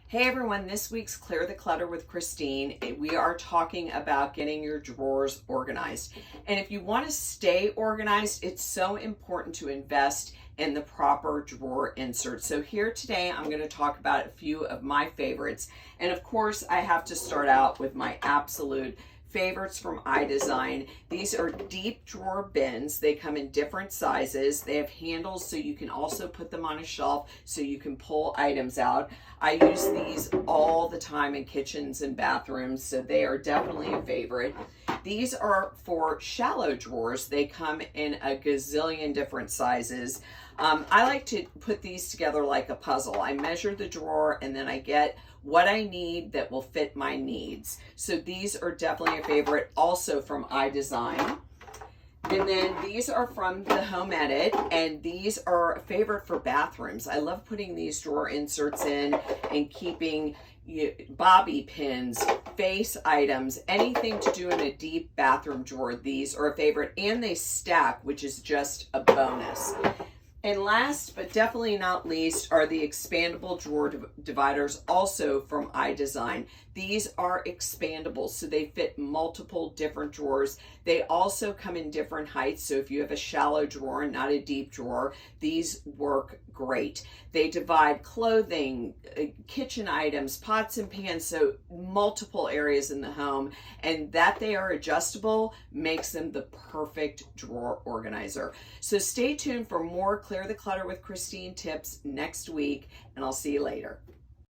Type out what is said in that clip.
Hey everyone, this week's Clear the Clutter with Christine. We are talking about getting your drawers organized. And if you want to stay organized, it's so important to invest in the proper drawer inserts. So here today, I'm going to talk about a few of my favorites. And of course, I have to start out with my absolute favorites from iDesign. These are deep drawer bins. They come in different sizes. They have handles so you can also put them on a shelf so you can pull items out. I use these all the time in kitchens and bathrooms, so they are definitely a favorite. These are for shallow drawers. They come in a gazillion different sizes. I like to put these together like a puzzle. I measure the drawer and then I get what I need that will fit my needs. So these are definitely a favorite, also from iDesign. And then these are from the Home Edit, and these are a favorite for bathrooms. I love putting these drawer inserts in and keeping bobby pins, face items, anything to do in a deep bathroom drawer. These are a favorite, and they stack, which is just a bonus. And last but definitely not least are the expandable drawer dividers, also from iDesign. These are expandable, so they fit multiple different drawers. They also come in different heights, so if you have a shallow drawer and not a deep drawer, these work great. They divide clothing, kitchen items, pots and pans, so multiple areas in the home, and that they are adjustable makes them the perfect drawer organizer. So stay tuned for more Clear the Clutter with Christine tips next week, and I'll see you later.